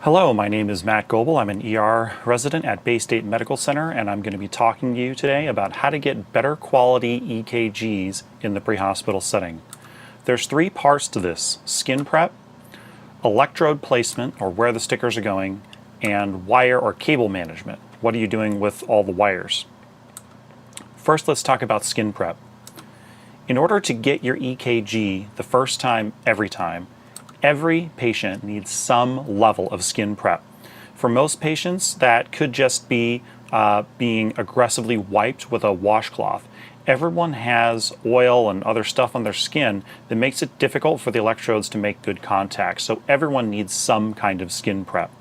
Hello, my name is Matt Goebel. I'm an ER resident at Bay State Medical Center, and I'm going to be talking to you today about how to get better quality EKGs in the pre-hospital setting. There's three parts to this: skin prep, electrode placement, or where the stickers are going, and wire or cable management. What are you doing with all the wires? First, let's talk about skin prep. In order to get your EKG the first time, every patient needs some level of skin prep. For most patients, that could just be being aggressively wiped with a washcloth. Everyone has oil and other stuff on their skin that makes it difficult for the electrodes to make good contact, so everyone needs some kind of skin prep.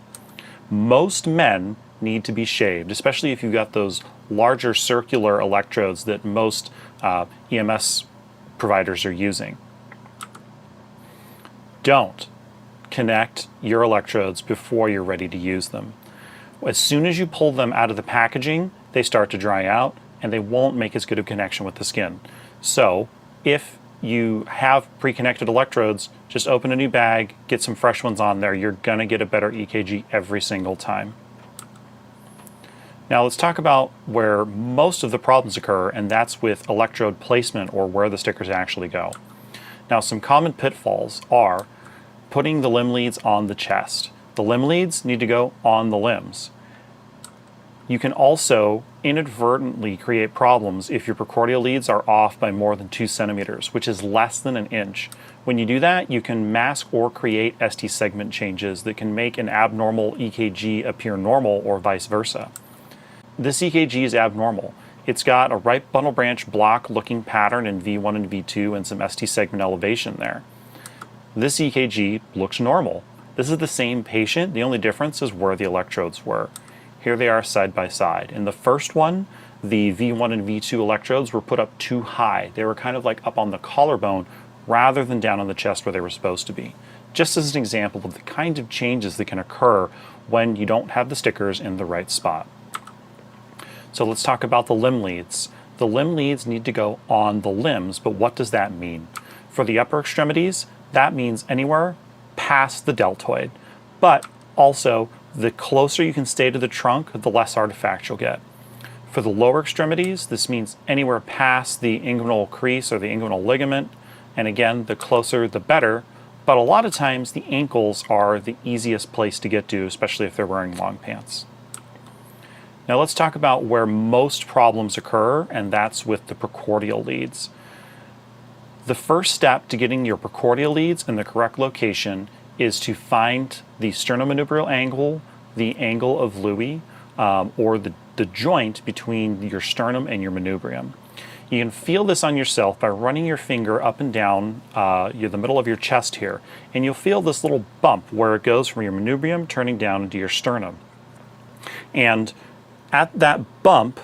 Most men need to be shaved, especially if you've got those larger circular electrodes that most EMS providers are using. Don't connect your electrodes before you're ready to use them. As soon as you pull them out of the packaging, they start to dry out and they won't make as good a connection with the skin. So if you have pre-connected electrodes, just open a new bag, get some fresh ones on there. You're going to get a better EKG every single time. Now let's talk about where most of the problems occur, and that's with electrode placement, or where the stickers actually go. Now, some common pitfalls are putting the limb leads on the chest. The limb leads need to go on the limbs. You can also inadvertently create problems if your precordial leads are off by more than 2 centimeters, which is less than an inch. When you do that, you can mask or create ST segment changes that can make an abnormal EKG appear normal, or vice versa. This EKG is abnormal. It's got a right bundle branch block looking pattern in V1 and V2 and some ST segment elevation there. This EKG looks normal. This is the same patient. The only difference is where the electrodes were. Here they are side by side. In the first one, the V1 and V2 electrodes were put up too high. They were kind of like up on the collarbone rather than down on the chest where they were supposed to be. Just as an example of the kind of changes that can occur when you don't have the stickers in the right spot. So let's talk about the limb leads. The limb leads need to go on the limbs, but what does that mean? For the upper extremities, that means anywhere past the deltoid. But also, the closer you can stay to the trunk, the less artifact you'll get. For the lower extremities, this means anywhere past the inguinal crease or the inguinal ligament. And again, the closer the better. But a lot of times, the ankles are the easiest place to get to, especially if they're wearing long pants. Now let's talk about where most problems occur, and that's with the precordial leads. The first step to getting your precordial leads in the correct location is to find the sternomanubrial angle, the angle of Louis, or the joint between your sternum and your manubrium. You can feel this on yourself by running your finger up and down the middle of your chest here, and you'll feel this little bump where it goes from your manubrium turning down into your sternum. And at that bump,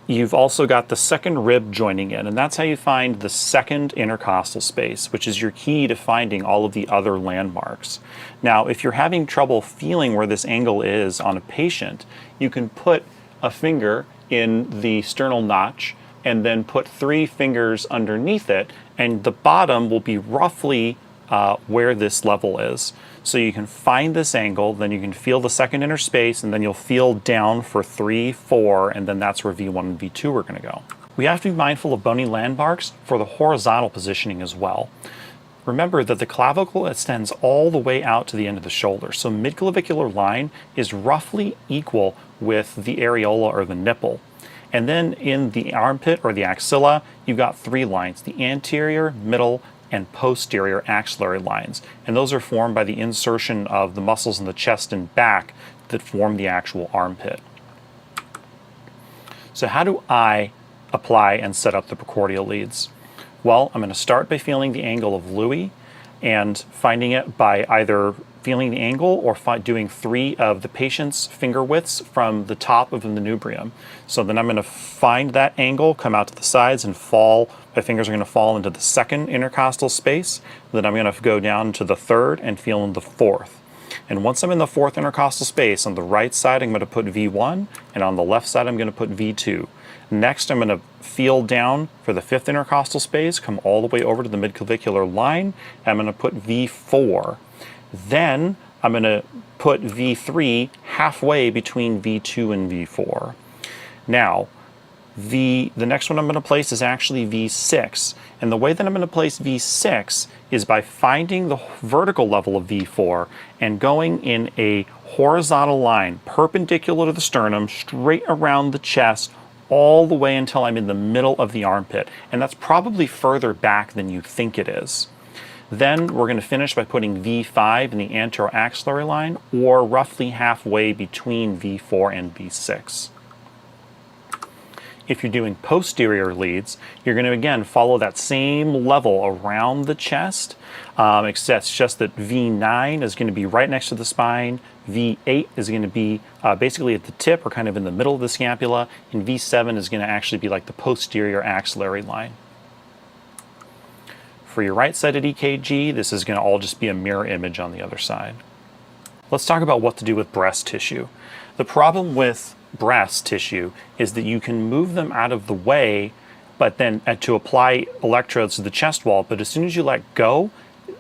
you've also got the second rib joining in, and that's how you find the second intercostal space, which is your key to finding all of the other landmarks. Now, if you're having trouble feeling where this angle is on a patient, you can put a finger in the sternal notch and then put 3 fingers underneath it, and the bottom will be roughly where this level is. So you can find this angle, then you can feel the second inner space, and then you'll feel down for 3, 4, and then that's where V1 and V2 are going to go. We have to be mindful of bony landmarks for the horizontal positioning as well. Remember that the clavicle extends all the way out to the end of the shoulder, so midclavicular line is roughly equal with the areola or the nipple. And then in the armpit or the axilla, you've got 3 lines: the anterior, middle, and posterior axillary lines, and those are formed by the insertion of the muscles in the chest and back that form the actual armpit. So how do I apply and set up the precordial leads? Well, I'm going to start by feeling the angle of Louis and finding it by either feeling the angle or doing 3 of the patient's finger widths from the top of the manubrium. So then I'm going to find that angle, come out to the sides, and fall. My fingers are going to fall into the second intercostal space. Then I'm going to go down to the third and feel in the fourth. And once I'm in the fourth intercostal space, on the right side I'm going to put V1, and on the left side I'm going to put V2. Next, I'm going to feel down for the fifth intercostal space, come all the way over to the midclavicular line, and I'm going to put V4. Then I'm going to put V3 halfway between V2 and V4. Now, the next one I'm going to place is actually V6. And the way that I'm going to place V6 is by finding the vertical level of V4 and going in a horizontal line perpendicular to the sternum, straight around the chest, all the way until I'm in the middle of the armpit. And that's probably further back than you think it is. Then we're going to finish by putting V5 in the anteroaxillary line, or roughly halfway between V4 and V6. If you're doing posterior leads, you're going to again follow that same level around the chest, except it's just that V9 is going to be right next to the spine, V8 is going to be basically at the tip or kind of in the middle of the scapula, and V7 is going to actually be like the posterior axillary line. For your right-sided EKG, this is going to all just be a mirror image on the other side. Let's talk about what to do with breast tissue. The problem with breast tissue is that you can move them out of the way, but then to apply electrodes to the chest wall, but as soon as you let go,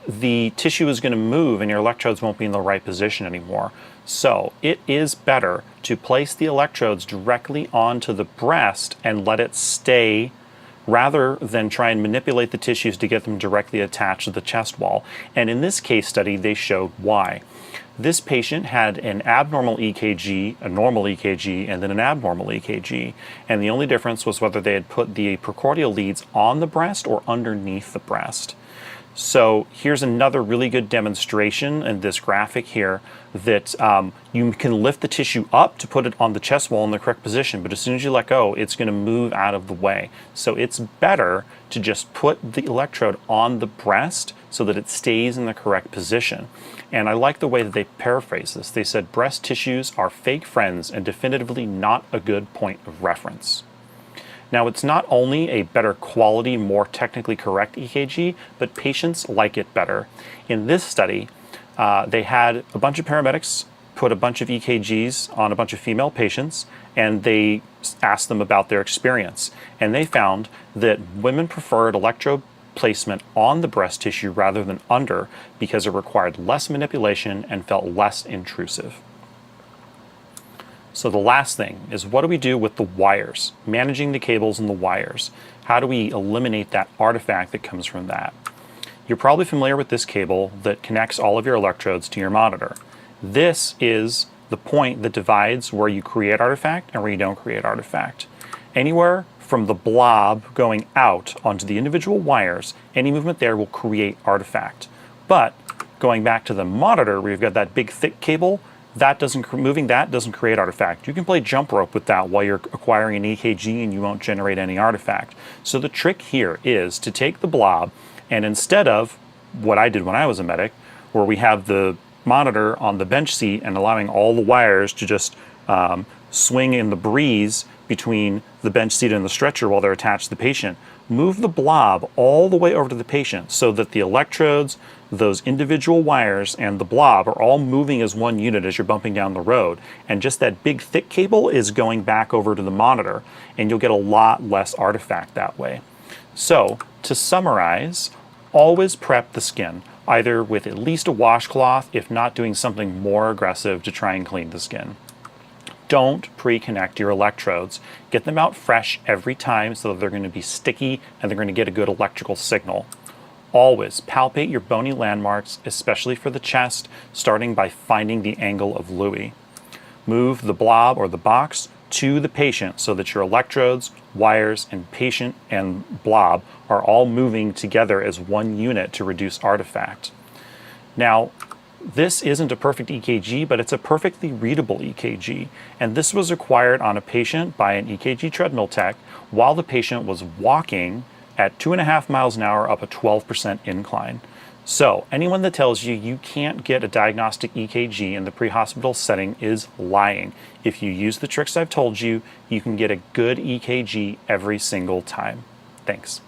the tissue is going to move and your electrodes won't be in the right position anymore. So it is better to place the electrodes directly onto the breast and let it stay, rather than try and manipulate the tissues to get them directly attached to the chest wall. And in this case study, they showed why. This patient had an abnormal EKG, a normal EKG, and then an abnormal EKG. And the only difference was whether they had put the precordial leads on the breast or underneath the breast. So here's another really good demonstration in this graphic here that you can lift the tissue up to put it on the chest wall in the correct position, but as soon as you let go, it's going to move out of the way. So it's better to just put the electrode on the breast so that it stays in the correct position. And I like the way that they paraphrase this. They said breast tissues are fake friends and definitively not a good point of reference. Now, it's not only a better quality, more technically correct EKG, but patients like it better. In this study, they had a bunch of paramedics put a bunch of EKGs on a bunch of female patients, and they asked them about their experience. And they found that women preferred electrode placement on the breast tissue rather than under, because it required less manipulation and felt less intrusive. So the last thing is, what do we do with the wires? Managing the cables and the wires. How do we eliminate that artifact that comes from that? You're probably familiar with this cable that connects all of your electrodes to your monitor. This is the point that divides where you create artifact and where you don't create artifact. Anywhere from the blob going out onto the individual wires, any movement there will create artifact. But going back to the monitor, where you've got that big thick cable, moving that doesn't create artifact. You can play jump rope with that while you're acquiring an EKG and you won't generate any artifact. So the trick here is to take the blob, and instead of what I did when I was a medic, where we have the monitor on the bench seat and allowing all the wires to just swing in the breeze between the bench seat and the stretcher while they're attached to the patient, move the blob all the way over to the patient so that the electrodes, those individual wires, and the blob are all moving as one unit as you're bumping down the road. And just that big thick cable is going back over to the monitor, and you'll get a lot less artifact that way. So to summarize, always prep the skin, either with at least a washcloth, if not doing something more aggressive to try and clean the skin. Don't pre-connect your electrodes. Get them out fresh every time so that they're going to be sticky and they're going to get a good electrical signal. Always palpate your bony landmarks, especially for the chest, starting by finding the angle of Louis. Move the blob or the box to the patient so that your electrodes, wires, and patient and blob are all moving together as one unit to reduce artifact. Now, this isn't a perfect EKG, but it's a perfectly readable EKG. And this was acquired on a patient by an EKG treadmill tech while the patient was walking at 2.5 miles an hour up a 12% incline. So anyone that tells you you can't get a diagnostic EKG in the pre-hospital setting is lying. If you use the tricks I've told you, you can get a good EKG every single time. Thanks.